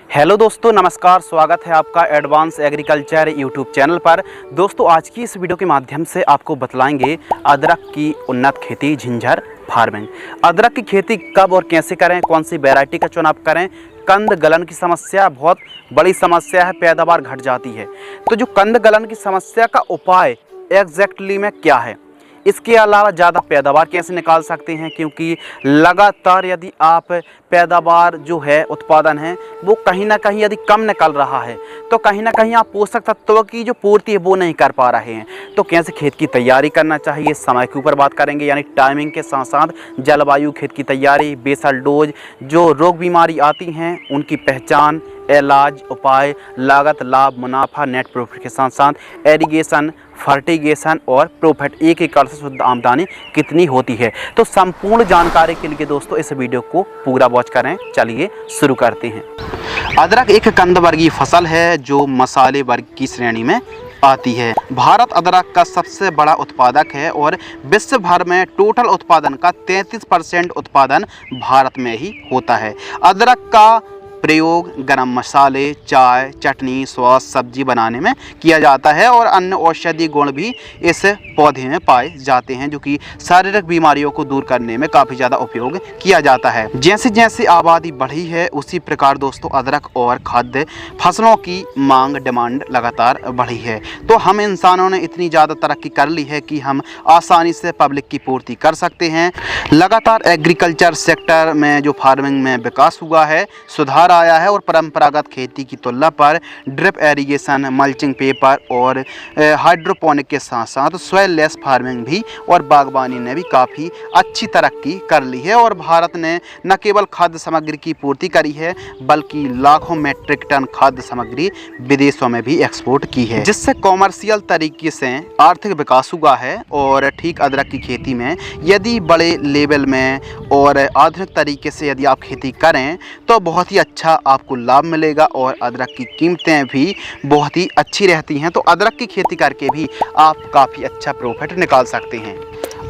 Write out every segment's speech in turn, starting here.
Hello दोस्तों, नमस्कार। स्वागत है आपका एडवांस एग्रीकल्चर यूट्यूब चैनल पर। दोस्तों, आज की इस वीडियो के माध्यम से आपको बतलाएंगे अदरक की उन्नत खेती झिंझर फार्मिंग। अदरक की खेती कब और कैसे करें, कौन सी वैरायटी का चुनाव करें। कंद गलन की समस्या बहुत बड़ी समस्या है, पैदावार घट जाती है। तो जो कंद गलन की समस्या का उपाय एग्जैक्टली में क्या है, इसके अलावा ज़्यादा पैदावार कैसे निकाल सकते हैं, क्योंकि लगातार यदि आप पैदावार जो है, उत्पादन है, वो कहीं ना कहीं यदि कम निकल रहा है तो कहीं ना कहीं आप पोषक तत्वों की जो पूर्ति है वो नहीं कर पा रहे हैं। तो कैसे खेत की तैयारी करना चाहिए, समय के ऊपर बात करेंगे, यानी टाइमिंग के साथ साथ जलवायु, खेत की तैयारी, बेसल डोज, जो रोग बीमारी आती हैं उनकी पहचान, इलाज, उपाय, लागत, लाभ, मुनाफा, नेट प्रॉफिट के साथ साथ एरीगेशन, फर्टिगेशन और प्रॉफिट, एक एकड़ से शुद्ध आमदनी कितनी होती है। तो संपूर्ण जानकारी के लिए दोस्तों इस वीडियो को पूरा वॉच करें। चलिए शुरू करते हैं। अदरक एक कंद वर्गीय फसल है जो मसाले वर्ग की श्रेणी में आती है। भारत अदरक का सबसे बड़ा उत्पादक है और विश्व भर में टोटल उत्पादन का 33% उत्पादन भारत में ही होता है। अदरक का प्रयोग गरम मसाले, चाय, चटनी, सॉस, सब्जी बनाने में किया जाता है और अन्य औषधीय गुण भी इस पौधे में पाए जाते हैं, जो कि शारीरिक बीमारियों को दूर करने में काफ़ी ज़्यादा उपयोग किया जाता है। जैसे जैसे आबादी बढ़ी है उसी प्रकार दोस्तों अदरक और खाद्य फसलों की मांग, डिमांड लगातार बढ़ी है। तो हम इंसानों ने इतनी ज़्यादा तरक्की कर ली है कि हम आसानी से पब्लिक की पूर्ति कर सकते हैं। लगातार एग्रीकल्चर सेक्टर में जो फार्मिंग में विकास हुआ है, सुधार आया है और परंपरागत खेती की तुलना पर ड्रिप एरीगेशन, मल्चिंग पेपर और हाइड्रोपोनिक के साथ साथ सॉइल लेस फार्मिंग भी और बागवानी ने भी काफ़ी अच्छी तरक्की कर ली है। और भारत ने न केवल खाद्य सामग्री की पूर्ति करी है बल्कि लाखों मेट्रिक टन खाद्य सामग्री विदेशों में भी एक्सपोर्ट की है, जिससे कॉमर्शियल तरीके से आर्थिक विकास हुआ है। और ठीक अदरक की खेती में यदि बड़े लेवल में और आधुनिक तरीके से यदि आप खेती करें तो बहुत ही अच्छा आपको लाभ मिलेगा और अदरक की कीमतें भी बहुत ही अच्छी रहती हैं। तो अदरक की खेती करके भी आप काफ़ी अच्छा प्रॉफिट निकाल सकते हैं।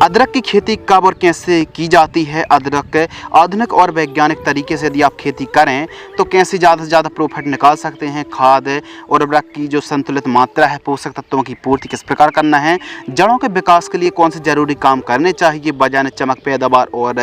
अदरक की खेती कब और कैसे की जाती है। अदरक आधुनिक और वैज्ञानिक तरीके से यदि आप खेती करें तो कैसे ज़्यादा से ज़्यादा प्रॉफिट निकाल सकते हैं। खाद और उर्वरक की जो संतुलित मात्रा है, पोषक तत्वों की पूर्ति किस प्रकार करना है, जड़ों के विकास के लिए कौन से जरूरी काम करने चाहिए, वजन, चमक, पैदावार और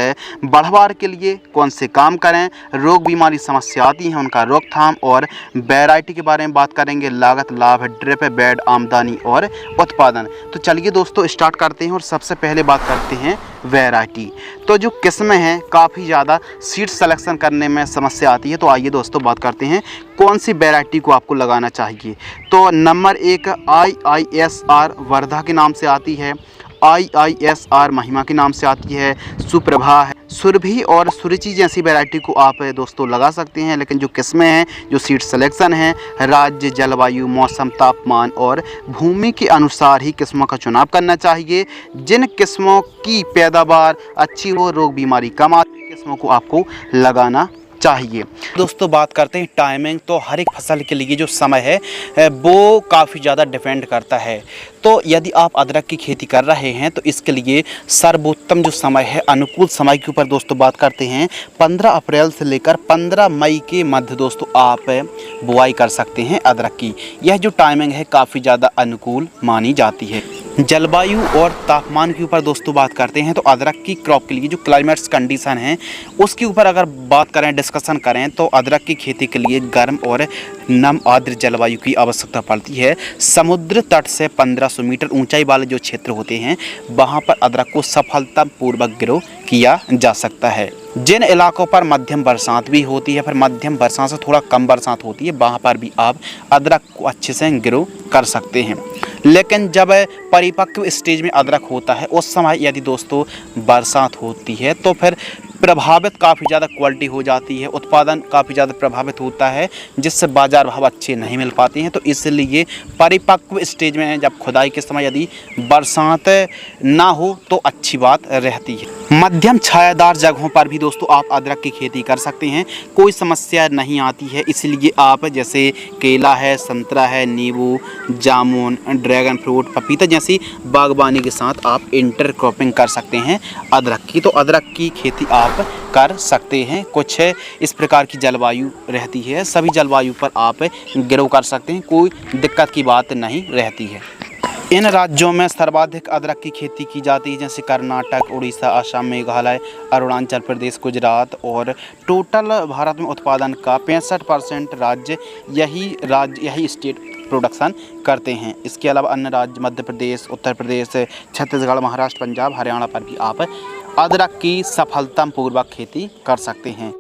बढ़वार के लिए कौन से काम करें, रोग बीमारी समस्या आती हैं उनका रोकथाम और वैरायटी के बारे में बात करेंगे, लागत, लाभ, ड्रिप बेड, आमदनी और उत्पादन। तो चलिए दोस्तों स्टार्ट करते हैं और सबसे पहले बात करते हैं वैरायटी। तो जो किस्में हैं, काफ़ी ज़्यादा सीड सिलेक्शन करने में समस्या आती है। तो आइए दोस्तों बात करते हैं कौन सी वैरायटी को आपको लगाना चाहिए। तो नंबर 1 IISR वर्धा के नाम से आती है, IISR महिमा के नाम से आती है, सुप्रभा है, सुरभि और सुरुचि जैसी वैरायटी को आप दोस्तों लगा सकते हैं। लेकिन जो किस्में हैं, जो सीड सिलेक्शन है, राज्य, जलवायु, मौसम, तापमान और भूमि के अनुसार ही किस्मों का चुनाव करना चाहिए। जिन किस्मों की पैदावार अच्छी हो, रोग बीमारी कम आती, किस्मों को आपको लगाना चाहिए। दोस्तों बात करते हैं टाइमिंग। तो हर एक फसल के लिए जो समय है वो काफ़ी ज़्यादा डिपेंड करता है। तो यदि आप अदरक की खेती कर रहे हैं तो इसके लिए सर्वोत्तम जो समय है, अनुकूल समय के ऊपर दोस्तों बात करते हैं 15 अप्रैल से लेकर 15 मई के मध्य दोस्तों आप बुआई कर सकते हैं अदरक की। यह जो टाइमिंग है काफ़ी ज़्यादा अनुकूल मानी जाती है। जलवायु और तापमान के ऊपर दोस्तों बात करते हैं तो अदरक की क्रॉप के लिए जो क्लाइमेट्स कंडीशन है उसके ऊपर अगर बात करें, डिस्कशन करें, तो अदरक की खेती के लिए गर्म और नम आर्द्र जलवायु की आवश्यकता पड़ती है। समुद्र तट से 1500 मीटर ऊंचाई वाले जो क्षेत्र होते हैं वहां पर अदरक को सफलतापूर्वक ग्रो किया जा सकता है। जिन इलाकों पर मध्यम बरसात भी होती है, फिर मध्यम बरसात से थोड़ा कम बरसात होती है, वहाँ पर भी आप अदरक को अच्छे से ग्रो कर सकते हैं। लेकिन जब परिपक्व स्टेज में अदरक होता है उस समय यदि दोस्तों बरसात होती है तो फिर प्रभावित काफ़ी ज़्यादा क्वालिटी हो जाती है, उत्पादन काफ़ी ज़्यादा प्रभावित होता है, जिससे बाज़ार भाव अच्छे नहीं मिल पाते हैं। तो इसलिए परिपक्व स्टेज में जब खुदाई के समय यदि बरसात ना हो तो अच्छी बात रहती है। मध्यम छायादार जगहों पर भी दोस्तों आप अदरक की खेती कर सकते हैं, कोई समस्या नहीं आती है। इसलिए आप जैसे केला है, संतरा है, नींबू, जामुन, ड्रैगन फ्रूट, पपीता जैसी बागबानी के साथ आप इंटरक्रॉपिंग कर सकते हैं अदरक की। तो अदरक की खेती आप कर सकते हैं। कुछ इस प्रकार की जलवायु रहती है, सभी जलवायु पर आप ग्रो कर सकते हैं, कोई दिक्कत की बात नहीं रहती है। इन राज्यों में सर्वाधिक अदरक की खेती की जाती है, जैसे कर्नाटक, उड़ीसा, असम, मेघालय, अरुणाचल प्रदेश, गुजरात। और टोटल भारत में उत्पादन का 65% राज्य यही स्टेट प्रोडक्शन करते हैं। इसके अलावा अन्य राज्य मध्य प्रदेश, उत्तर प्रदेश, छत्तीसगढ़, महाराष्ट्र, पंजाब, हरियाणा पर भी आप अदरक की सफलतापूर्वक खेती कर सकते हैं।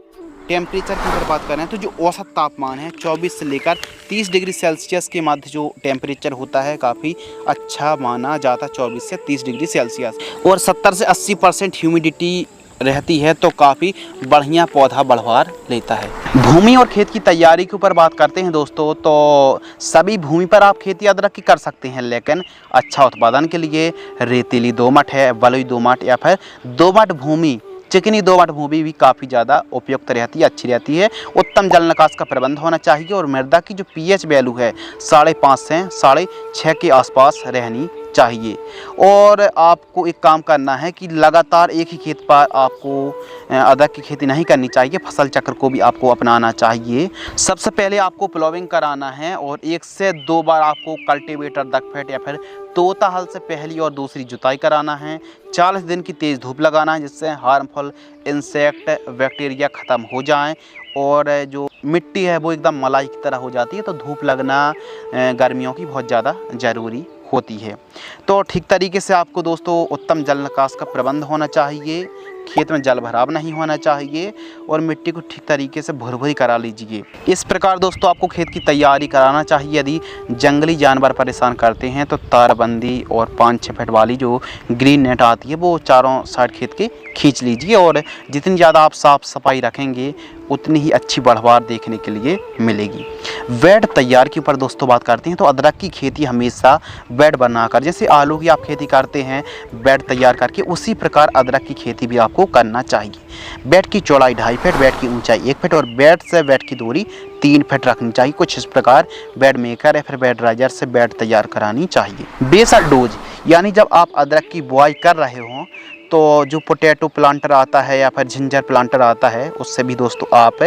टेम्परेचर की अगर बात करें तो जो औसत तापमान है 24 से लेकर 30 डिग्री सेल्सियस के मध्य जो टेम्परेचर होता है काफ़ी अच्छा माना जाता है, 24 से 30 डिग्री सेल्सियस। और 70 से 80% ह्यूमिडिटी रहती है, तो काफ़ी बढ़िया पौधा बढ़वार लेता है। भूमि और खेत की तैयारी के ऊपर बात करते हैं दोस्तों, तो सभी भूमि पर आप खेती अदरक की कर सकते हैं, लेकिन अच्छा उत्पादन के लिए रेतीली दोमट है, बलुई दोमट या फिर दोमट भूमि, चिकनी दोमट भूमि भी काफ़ी ज़्यादा उपयुक्त रहती है, अच्छी रहती है। उत्तम जल निकास का प्रबंध होना चाहिए और मृदा की जो पीएच वैल्यू है 5.5 से 6.5 के आसपास रहनी चाहिए। और आपको एक काम करना है कि लगातार एक ही खेत पर आपको अदरक की खेती नहीं करनी चाहिए, फसल चक्र को भी आपको अपनाना चाहिए। सबसे पहले आपको प्लॉविंग कराना है और 1 से 2 बार आपको कल्टीवेटर, दकफेट या फिर तोता हल से पहली और दूसरी जुताई कराना है। 40 दिन की तेज़ धूप लगाना है, जिससे हार्मफुल इंसेक्ट, बैक्टीरिया ख़त्म हो जाएं और जो मिट्टी है वो एकदम मलाई की तरह हो जाती है। तो धूप लगना गर्मियों की बहुत ज़्यादा ज़रूरी होती है। तो ठीक तरीके से आपको दोस्तों उत्तम जल निकास का प्रबंध होना चाहिए, खेत में जल भराव नहीं होना चाहिए और मिट्टी को ठीक तरीके से भुरभुरी करा लीजिए। इस प्रकार दोस्तों आपको खेत की तैयारी कराना चाहिए। यदि जंगली जानवर परेशान करते हैं तो तारबंदी और 5-6 फीट वाली जो ग्रीन नेट आती है वो चारों साइड खेत के खींच लीजिए। और जितनी ज़्यादा आप साफ़ सफाई रखेंगे उतनी ही अच्छी बढ़वार देखने के लिए मिलेगी। बेड तैयार के ऊपर दोस्तों बात करते हैं, तो अदरक की खेती हमेशा बेड बनाकर, जैसे आलू की आप खेती करते हैं बेड तैयार करके, उसी प्रकार अदरक की खेती भी आपको करना चाहिए। बेड की चौड़ाई 2.5 फीट, बेड की ऊंचाई 1 फीट और बेड से बेड की दूरी 3 फीट रखनी चाहिए। कुछ इस प्रकार बेड मेकर या फिर बेड राइजर से बेड तैयार करानी चाहिए। बेसल डोज, यानी जब आप अदरक की बुआई कर रहे हों तो जो पोटैटो प्लांटर आता है या फिर जिंजर प्लांटर आता है उससे भी दोस्तों आप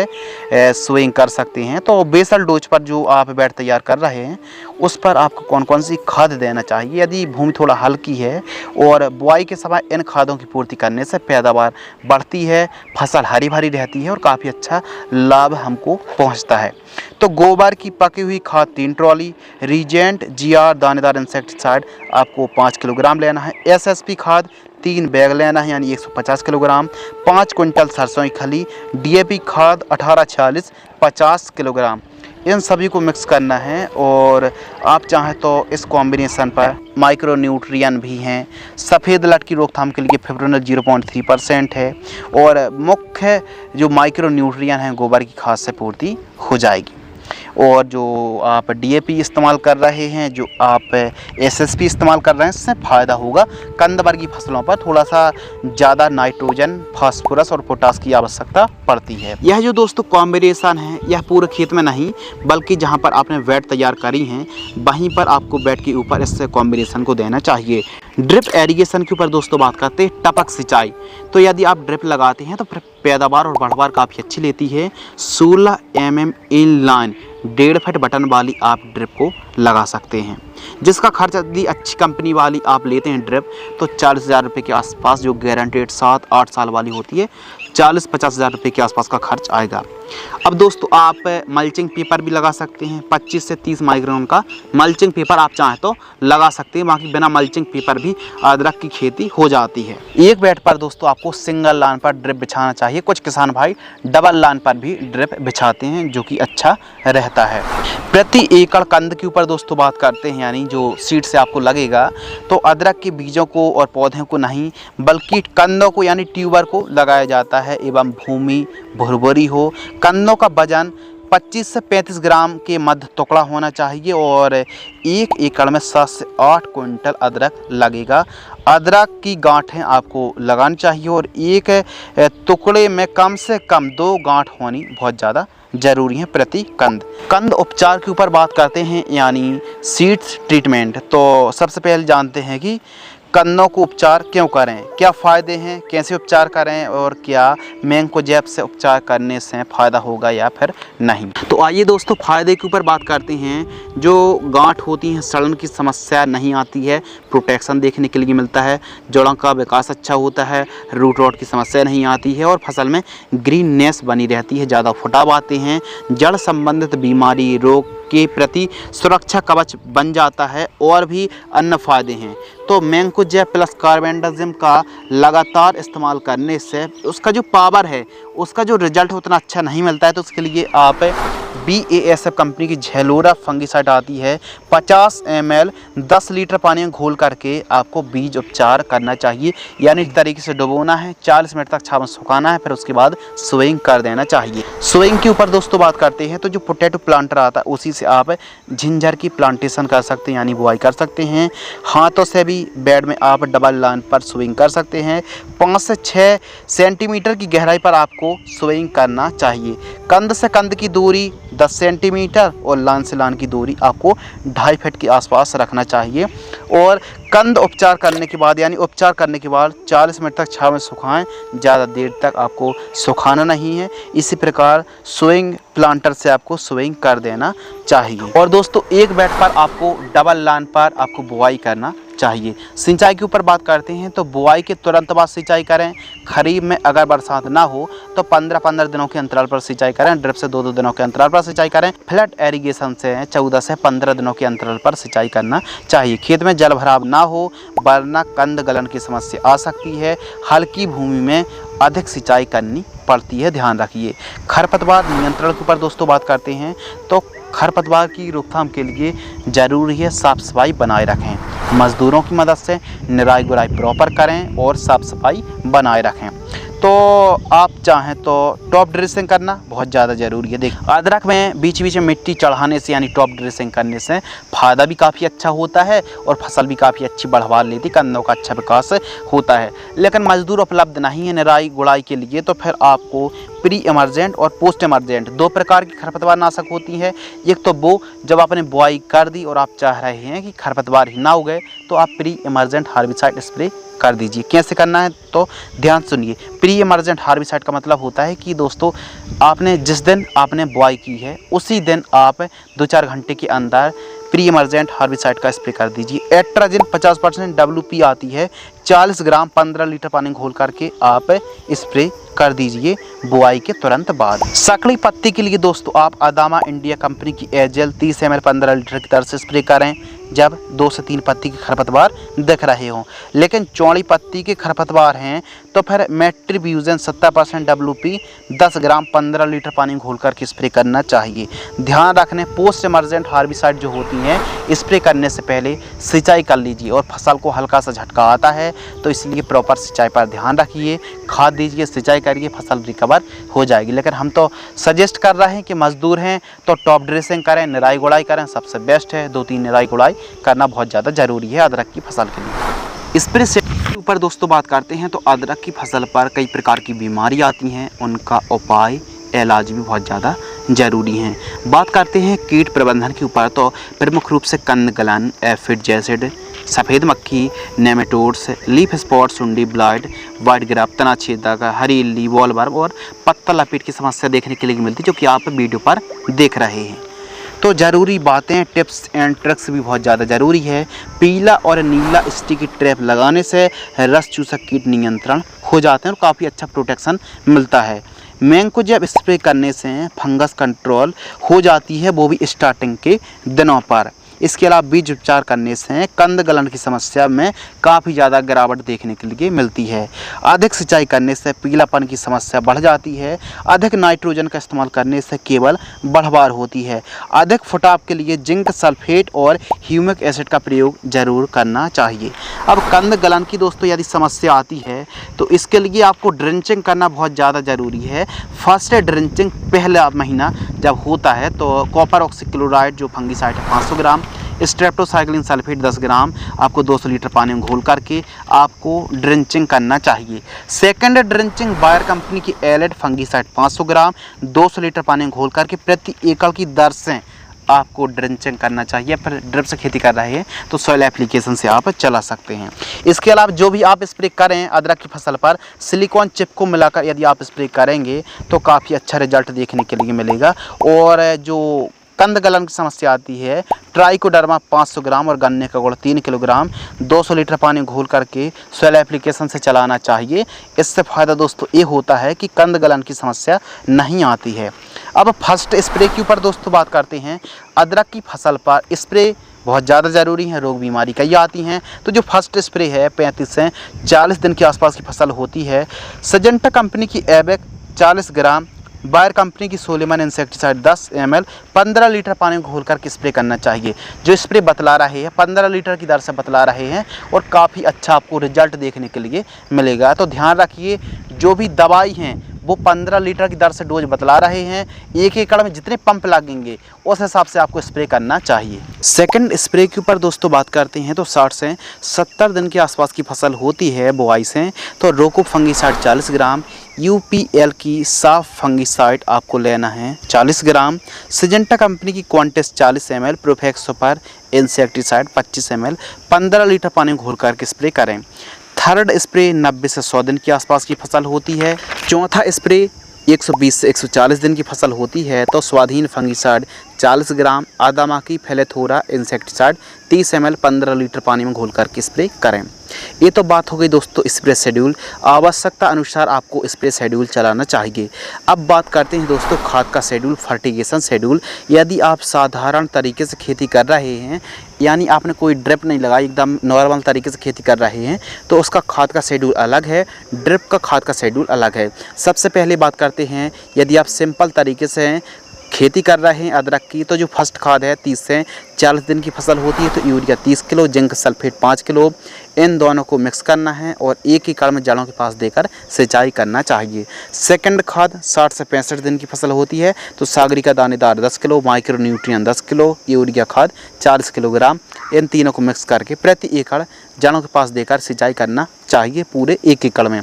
स्विंग कर सकते हैं। तो बेसल डोज पर जो आप बेड तैयार कर रहे हैं उस पर आपको कौन कौन सी खाद देना चाहिए। यदि भूमि थोड़ा हल्की है और बुआई के समय इन खादों की पूर्ति करने से पैदावार बढ़ती है, फसल हरी भरी रहती है और काफ़ी अच्छा लाभ हमको पहुँचता है। तो गोबर की पकी हुई खाद 3 ट्रॉली, रीजेंट GR दानेदार इंसेक्टिसाइड आपको 5 किलोग्राम लेना है। SSP खाद 3 बैग लेना है, यानी 150 किलोग्राम। 5 क्विंटल सरसों की खली। DAP खाद 18-40 50 किलोग्राम। इन सभी को मिक्स करना है और आप चाहें तो इस कॉम्बिनेशन पर माइक्रो न्यूट्रिएंट भी हैं। सफ़ेद लट की रोकथाम के लिए फिप्रोनिल 0.3% है और मुख्य जो माइक्रो न्यूट्रिएंट हैं गोबर की खाद से पूर्ति हो जाएगी। और जो आप DAP इस्तेमाल कर रहे हैं, जो आप SSP इस्तेमाल कर रहे हैं, इससे फ़ायदा होगा। कंद वर्गीय फसलों पर थोड़ा सा ज़्यादा नाइट्रोजन, फास्फोरस और पोटास की आवश्यकता पड़ती है। यह जो दोस्तों कॉम्बिनेशन है यह पूरे खेत में नहीं बल्कि जहां पर आपने बेड तैयार करी हैं वहीं पर आपको बेड के ऊपर इस कॉम्बिनेशन को देना चाहिए। ड्रिप एरीगेशन के ऊपर दोस्तों बात करते हैं, टपक सिंचाई। तो यदि आप ड्रिप लगाते हैं तो पैदावार और बढ़वार काफ़ी अच्छी लेती है। 16 mm in line 1.5 feet button वाली आप ड्रिप को लगा सकते हैं, जिसका खर्च यदि अच्छी कंपनी वाली आप लेते हैं ड्रिप तो 40,000 रुपये के आसपास, जो गारंटेड 7-8 साल वाली होती है 40-50,000 रुपये के आसपास का खर्च आएगा। अब दोस्तों आप मल्चिंग पेपर भी लगा सकते हैं, 25 से 30 माइक्रोन का मल्चिंग पेपर आप चाहें तो लगा सकते हैं। बाकी बिना मल्चिंग पेपर भी अदरक की खेती हो जाती है। एक बेड पर दोस्तों आपको सिंगल लाइन पर ड्रिप बिछाना चाहिए। कुछ किसान भाई डबल लाइन पर भी ड्रिप बिछाते हैं, जो कि अच्छा रहता है। प्रति एकड़ कंद के ऊपर दोस्तों बात करते हैं, यानी जो सीड से आपको लगेगा, तो अदरक के बीजों को और पौधों को नहीं बल्कि कंदों को यानी ट्यूबर को लगाया जाता है एवं भूमि भुरभुरी हो। कंदों का वजन 25 से 35 ग्राम के मध्य टुकड़ा होना चाहिए और 1 एकड़ में 7 से 8 क्विंटल अदरक लगेगा। अदरक की गांठें आपको लगानी चाहिए और एक टुकड़े में कम से कम 2 गांठ होनी बहुत ज़्यादा ज़रूरी है प्रति कंद। कंद उपचार के ऊपर बात करते हैं यानी सीड्स ट्रीटमेंट। तो सबसे पहले जानते हैं कि कंदों को उपचार क्यों करें, क्या फ़ायदे हैं, कैसे उपचार करें और क्या मैंकोजेब से उपचार करने से फ़ायदा होगा या फिर नहीं। तो आइए दोस्तों फ़ायदे के ऊपर बात करते हैं। जो गांठ होती हैं सड़न की समस्या नहीं आती है, प्रोटेक्शन देखने के लिए मिलता है, जड़ों का विकास अच्छा होता है, रूट रॉट की समस्या नहीं आती है और फसल में ग्रीननेस बनी रहती है, ज़्यादा फुटाव आते हैं, जड़ संबंधित बीमारी रोग के प्रति सुरक्षा कवच बन जाता है और भी अन्य फ़ायदे हैं। तो मैंकोजेब प्लस कार्बेंडाजिम का लगातार इस्तेमाल करने से उसका जो पावर है, उसका जो रिजल्ट उतना अच्छा नहीं मिलता है। तो उसके लिए आप BASF कंपनी की झेलोरा फंगिसाइड आती है, 50 ml 10 लीटर पानी में घोल करके आपको बीज उपचार करना चाहिए। यानी इस तरीके से डुबोना है, 40 मिनट तक छाव में सुखाना है, फिर उसके बाद सोइंग कर देना चाहिए। सोइंग के ऊपर दोस्तों बात करते हैं तो जो पोटैटो प्लांटर आता है उसी से आप झिंझर की प्लांटेशन कर सकते हैं यानी बुआई कर सकते हैं। हाथों से भी बेड में आप डबल लाइन पर सोइंग कर सकते हैं। 5 से 6 सेंटीमीटर की गहराई पर आपको सोइंग करना चाहिए। कंद से कंद की दूरी 10 सेंटीमीटर और लान से लान की दूरी आपको 2.5 फीट के आसपास रखना चाहिए। और कंद उपचार करने के बाद यानी उपचार करने के बाद 40 मिनट तक छांव में सुखाएं, ज़्यादा देर तक आपको सुखाना नहीं है। इसी प्रकार सोइंग प्लांटर से आपको सोइंग कर देना चाहिए। और दोस्तों एक बेड पर आपको डबल लाइन पर आपको बुआई करना चाहिए। सिंचाई के ऊपर बात करते हैं तो बुआई के तुरंत बाद सिंचाई करें। खरीफ में अगर बरसात ना हो तो 15-15 दिनों के अंतराल पर सिंचाई करें। ड्रिप से 2-2 दिनों के अंतराल पर सिंचाई करें। फ्लड एरीगेशन से 14 से 15 दिनों के अंतराल पर सिंचाई करना चाहिए। खेत में जल भराव ना हो वरना कंद गलन की समस्या आ सकती है। हल्की भूमि में अधिक सिंचाई करनी पड़ती है, ध्यान रखिए। खरपतवार नियंत्रण के ऊपर दोस्तों बात करते हैं तो खरपतवार की रोकथाम के लिए ज़रूरी है साफ़ सफाई बनाए रखें। मज़दूरों की मदद से निराई गुड़ाई प्रॉपर करें और साफ़ सफाई बनाए रखें। तो आप चाहें तो टॉप ड्रेसिंग करना बहुत ज़्यादा ज़रूरी है। देख अदरक में बीच बीच में मिट्टी चढ़ाने से यानी टॉप ड्रेसिंग करने से फ़ायदा भी काफ़ी अच्छा होता है और फसल भी काफ़ी अच्छी बढ़वा लेती, कंदों का अच्छा विकास होता है। लेकिन मजदूर उपलब्ध नहीं है निराई गुड़ाई के लिए तो फिर आपको प्री इमरजेंट और पोस्ट इमरजेंट 2 प्रकार की खरपतवार नाशक होती है। एक तो वो जब आपने बुआई कर दी और आप चाह रहे हैं कि खरपतवार ही ना उगे तो आप प्री इमरजेंट हार्बिसाइड स्प्रे कर दीजिए। कैसे करना है तो ध्यान सुनिए। प्री इमरजेंट हार्बिसाइड का मतलब होता है कि दोस्तों आपने जिस दिन आपने बुआई की है उसी दिन आप 2-4 घंटे के अंदर प्री इमरजेंट हार्बिसाइड का स्प्रे कर दीजिए। एट्राजिन 50% WP आती है, 40 ग्राम 15 लीटर पानी घोल करके आप स्प्रे कर दीजिए बुआई के तुरंत बाद। सकड़ी पत्ती के लिए दोस्तों आप अदामा इंडिया कंपनी की एजेल 30 ml 15 लीटर की दर से स्प्रे करें जब 2 से 3 पत्ती के खरपतवार दिख रहे हों। लेकिन चौड़ी पत्ती के खरपतवार हैं तो फिर मेट्रीब्यूजन 70% WP 10 ग्राम 15 लीटर पानी में घोल करके स्प्रे करना चाहिए। ध्यान रखने पोस्ट इमरजेंट हार्बिसाइड जो होती हैं स्प्रे करने से पहले सिंचाई कर लीजिए और फसल को हल्का सा झटका आता है तो इसलिए प्रॉपर सिंचाई पर ध्यान रखिए, खाद दीजिए, सिंचाई करिए, फसल रिकवर हो जाएगी। लेकिन हम तो सजेस्ट कर रहे हैं कि मजदूर हैं तो टॉप ड्रेसिंग करें, निराई गुड़ाई करें, सबसे बेस्ट है। 2-3 निराई गुड़ाई करना बहुत ज़्यादा ज़रूरी है अदरक की फसल के लिए। स्प्रे से ऊपर दोस्तों बात करते हैं तो अदरक की फसल पर कई प्रकार की बीमारी आती हैं, उनका उपाय इलाज भी बहुत ज़्यादा ज़रूरी हैं। बात करते हैं कीट प्रबंधन के ऊपर तो प्रमुख रूप से कंद गलन, एफिड जैसिड, सफ़ेद मक्खी, नेमेटोड्स, लीफ स्पॉट, सुंडी ब्लाइट, वाइट ग्राफ, तना छेदक, हरी इल्ली, वॉलवर्म और पत्ता लपेट की समस्या देखने के लिए मिलती है जो कि आप वीडियो पर देख रहे हैं। तो ज़रूरी बातें, टिप्स एंड ट्रिक्स भी बहुत ज़्यादा ज़रूरी है। पीला और नीला स्टिकी ट्रैप लगाने से रस चूसक कीट नियंत्रण हो जाते हैं और काफ़ी अच्छा प्रोटेक्शन मिलता है। मैंकोजेब स्प्रे करने से फंगस कंट्रोल हो जाती है, वो भी स्टार्टिंग के दिनों पर। इसके अलावा बीज उपचार करने से कंद गलन की समस्या में काफ़ी ज़्यादा गिरावट देखने के लिए मिलती है। अधिक सिंचाई करने से पीलापन की समस्या बढ़ जाती है। अधिक नाइट्रोजन का इस्तेमाल करने से केवल बढ़वार होती है। अधिक फुटाव के लिए जिंक सल्फेट और ह्यूमिक एसिड का प्रयोग जरूर करना चाहिए। अब कंद गलन की दोस्तों यदि समस्या आती है तो इसके लिए आपको ड्रिंचिंग करना बहुत ज़्यादा ज़रूरी है। फर्स्ट ड्रिंचिंग पहला महीना जब होता है तो कॉपर ऑक्सीक्लोराइड जो फंगीसाइड है 500 ग्राम, स्ट्रेप्टोसाइक्लिन सल्फेट 10 ग्राम आपको 200 लीटर पानी में घोल करके आपको ड्रिंचिंग करना चाहिए। सेकंड ड्रिंचिंग बायर कंपनी की एलेड फंगीसाइड 500 ग्राम 200 लीटर पानी में घोल करके प्रति एकड़ की दर से आपको ड्रिंचिंग करना चाहिए। पर ड्रिप से खेती कर रहे हैं तो सॉइल एप्लीकेशन से आप चला सकते हैं। इसके अलावा जो भी आप स्प्रे करें अदरक की फसल पर सिलिकॉन चिप को मिलाकर यदि आप स्प्रे करेंगे तो काफ़ी अच्छा रिजल्ट देखने के लिए मिलेगा। और जो कंद गलन की समस्या आती है ट्राइकोडर्मा 500 ग्राम और गन्ने का गुड़ 3 किलोग्राम 200 लीटर पानी घोल करके सॉइल एप्लीकेशन से चलाना चाहिए। इससे फ़ायदा दोस्तों ये होता है कि कंद गलन की समस्या नहीं आती है। अब फर्स्ट स्प्रे के ऊपर दोस्तों बात करते हैं। अदरक की फसल पर स्प्रे बहुत ज़्यादा ज़रूरी है, रोग बीमारी कई आती हैं। तो जो फर्स्ट स्प्रे है 35 से 40 दिन के आसपास की फसल होती है। सिजेंटा कंपनी की एबेक 40 ग्राम, बायर कंपनी की सोलेमन इंसेक्टिसाइड 10 ml 15 लीटर पानी में घोल करके स्प्रे करना चाहिए। जो स्प्रे बतला रहे हैं 15 लीटर की दर से बतला रहे हैं और काफ़ी अच्छा आपको रिजल्ट देखने के लिए मिलेगा। तो ध्यान रखिए जो भी दवाई हैं वो 15 लीटर की दर से डोज बतला रहे हैं। एक एकड़ में जितने पंप लगेंगे उस हिसाब से आपको स्प्रे करना चाहिए। सेकंड स्प्रे के ऊपर दोस्तों बात करते हैं तो 60 से 70 दिन के आसपास की फसल होती है बुआई से तो रोको फंगीसाइड 40 ग्राम, यूपीएल की साफ फंगीसाइड आपको लेना है 40 ग्राम, सिजेंटा कंपनी की Quantis 40 ml, Profex super insecticide 25 ml 15 litre पानी में घोल करके स्प्रे करें। थर्ड स्प्रे 90 से 100 दिन के आसपास की फसल होती है। चौथा स्प्रे 120 से 140 दिन की फसल होती है तो स्वाधीन फंगीसाइड 40 ग्राम, आदामा की फेलेथोरा इंसेक्टिसाइड 30 ml 15 लीटर पानी में घोल करके स्प्रे करें। ये तो बात हो गई दोस्तों स्प्रे शेड्यूल। आवश्यकता अनुसार आपको स्प्रे शेड्यूल चलाना चाहिए। अब बात करते हैं दोस्तों खाद का शेड्यूल, फर्टिगेशन शेड्यूल। यदि आप साधारण तरीके से खेती कर रहे हैं यानी आपने कोई ड्रिप नहीं लगाई, एकदम नॉर्मल तरीके से खेती कर रहे हैं तो उसका खाद का शेड्यूल अलग है, ड्रिप का खाद का शेड्यूल अलग है। सबसे पहले बात करते हैं यदि आप सिंपल तरीके से खेती कर रहे हैं अदरक की तो जो फर्स्ट खाद है 30 से 40 दिन की फसल होती है तो urea 30 kilo, zinc sulphate 5 kilo, इन दोनों को मिक्स करना है और एक एकड़ में जड़ों के पास देकर सिंचाई करना चाहिए। सेकंड खाद 60 से 65 दिन की फसल होती है तो सागरिका दानेदार 10 kilo, micro nutrient 10 kilo, urea खाद 40 किलोग्राम, इन तीनों को मिक्स करके प्रति एकड़ जड़ों के पास देकर सिंचाई करना चाहिए पूरे एक एकड़ में।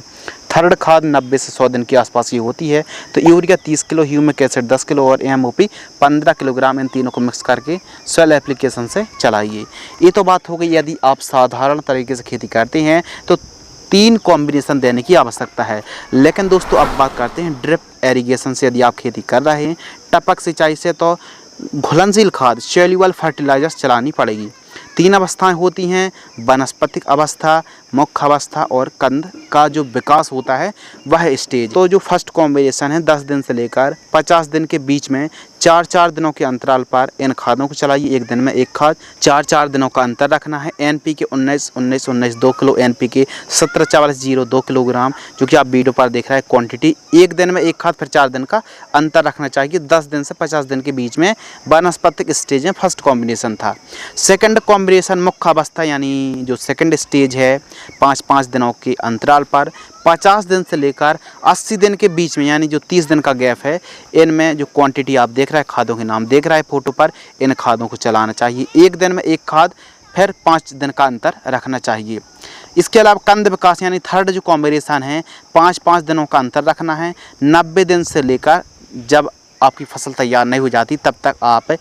थर्ड खाद 90 से 100 दिन के आसपास की होती है तो urea 30 kilo, humic acid 10 kilo और एमओपी 15 किलोग्राम, इन तीनों को मिक्स करके सॉइल एप्लीकेशन से चलाइए। ये तो बात हो गई यदि आप साधारण तरीके से खेती करते हैं तो 3 कॉम्बिनेशन देने की आवश्यकता है। लेकिन दोस्तों अब बात करते हैं ड्रिप एरीगेशन से यदि आप खेती कर रहे हैं, टपक सिंचाई से तो घुलनशील खाद सॉल्युबल फर्टिलाइजर्स चलानी पड़ेगी। 3 अवस्थाएं होती हैं, वनस्पतिक अवस्था, मुख्य अवस्था और कंद का जो विकास होता है वह स्टेज। तो जो फर्स्ट कॉम्बिनेशन है 10 दिन से लेकर 50 दिन के बीच में 4-4 दिनों के अंतराल पर इन खादों को चलाइए। एक दिन में एक खाद, 4-4 दिनों का अंतर रखना है। एनपीके 19-19-19 2 किलो, एनपीके 17-44-0 2 किलोग्राम, जो कि आप वीडियो पर देख रहे हैं क्वांटिटी। एक दिन में एक खाद फिर 4 दिन का अंतर रखना चाहिए। 10 दिन से 50 दिन के बीच में वनस्पतिक स्टेज में फर्स्ट कॉम्बिनेशन था। सेकंड कॉम्बिनेशन मुख्य अवस्था यानी जो सेकंड स्टेज है 5-5 दिनों के अंतराल पर 50 दिन से लेकर 80 दिन के बीच में यानी जो 30 दिन का गैप है, इनमें जो क्वांटिटी आप देख रहे हैं, खादों के नाम देख रहा है फोटो पर, इन खादों को चलाना चाहिए। एक दिन में एक खाद फिर 5 दिन का अंतर रखना चाहिए। इसके अलावा कंद विकास यानी थर्ड जो कॉम्बिनेशन है 5-5 दिनों का अंतर रखना है। 90 दिन से लेकर जब आपकी फसल तैयार नहीं हो जाती तब तक आप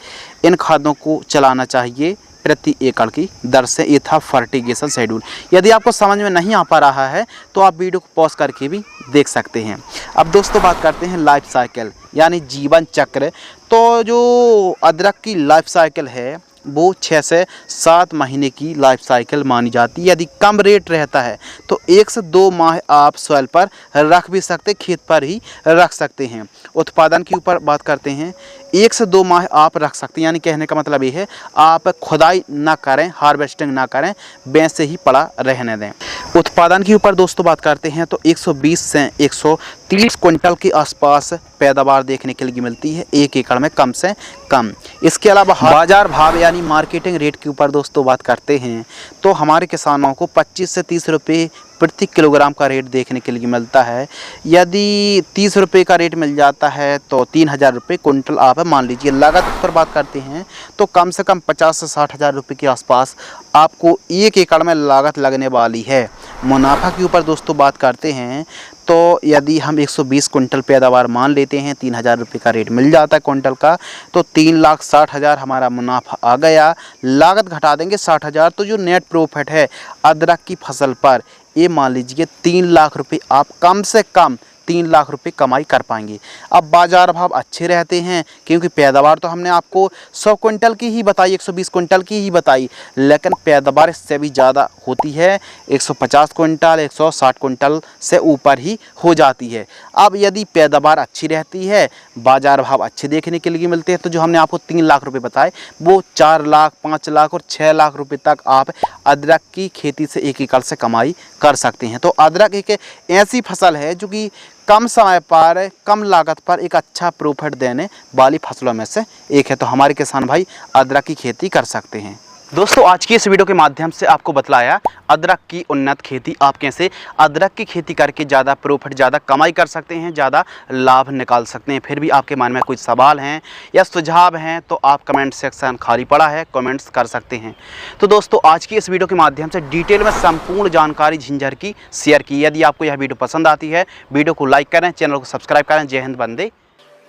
इन खादों को चलाना चाहिए प्रति एकड़ की दर से। ये था फर्टिगेशन शेड्यूल। यदि आपको समझ में नहीं आ पा रहा है तो आप वीडियो को पॉज करके भी देख सकते हैं। अब दोस्तों बात करते हैं लाइफ साइकिल यानी जीवन चक्र। तो जो अदरक की लाइफ साइकिल है वो 6 से 7 महीने की लाइफ साइकिल मानी जाती है। यदि कम रेट रहता है तो 1 से 2 माह आप सॉइल पर रख भी सकते, खेत पर ही रख सकते हैं। उत्पादन के ऊपर बात करते हैं, 1 से 2 माह आप रख सकते हैं, यानी कहने का मतलब ये है आप खुदाई ना करें, हार्वेस्टिंग ना करें, वैसे ही पड़ा रहने दें। उत्पादन के ऊपर दोस्तों बात करते हैं तो 120 से 130 30 क्विंटल के आसपास पैदावार देखने के लिए मिलती है 1 एकड़ में कम से कम। इसके अलावा बाजार भाव यानी मार्केटिंग रेट के ऊपर दोस्तों बात करते हैं तो हमारे किसानों को 25 से 30 रुपये प्रति किलोग्राम का रेट देखने के लिए मिलता है। यदि 30 रुपये का रेट मिल जाता है तो 3000 रुपये कुंटल आप मान लीजिए। लागत पर बात करते हैं तो कम से कम 50 से 60 हज़ार रुपये के आसपास आपको 1 एकड़ में लागत लगने वाली है। मुनाफा के ऊपर दोस्तों बात करते हैं तो यदि हम 120 कुंटल पैदावार मान लेते हैं, 3000 रुपये का रेट मिल जाता है कुंटल का, तो 3,60,000 हमारा मुनाफा आ गया। लागत घटा देंगे 60,000 तो जो नेट प्रॉफिट है अदरक की फसल पर ये मान लीजिए 3 लाख रुपये आप कम से कम 3 लाख रुपए कमाई कर पाएंगे। अब बाज़ार भाव अच्छे रहते हैं क्योंकि पैदावार तो हमने आपको 100 कुंटल की ही बताई, 120 कुंटल की ही बताई, लेकिन पैदावार इससे भी ज़्यादा होती है। 150 कुंटल 160 कुंटल से ऊपर ही हो जाती है। अब यदि पैदावार अच्छी रहती है, बाज़ार भाव अच्छे देखने के लिए मिलते हैं तो जो हमने आपको 3 लाख रुपये बताए वो 4 लाख 5 लाख और 6 लाख रुपये तक आप अदरक की खेती से 1 एकड़ से कमाई कर सकते हैं। तो अदरक एक ऐसी फसल है जो कि कम समय पर कम लागत पर एक अच्छा प्रॉफिट देने वाली फसलों में से एक है। तो हमारे किसान भाई अदरक की खेती कर सकते हैं। दोस्तों आज की इस वीडियो के माध्यम से आपको बतलाया अदरक की उन्नत खेती, आप कैसे अदरक की खेती करके ज़्यादा प्रॉफिट, ज़्यादा कमाई कर सकते हैं, ज़्यादा लाभ निकाल सकते हैं। फिर भी आपके मन में कुछ सवाल हैं या सुझाव हैं तो आप कमेंट सेक्शन खाली पड़ा है, कमेंट्स कर सकते हैं। तो दोस्तों आज की इस वीडियो के माध्यम से डिटेल में संपूर्ण जानकारी झिंझर की शेयर की। यदि आपको यह वीडियो पसंद आती है, वीडियो को लाइक करें, चैनल को सब्सक्राइब करें। जय हिंद, वंदे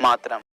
मातरम।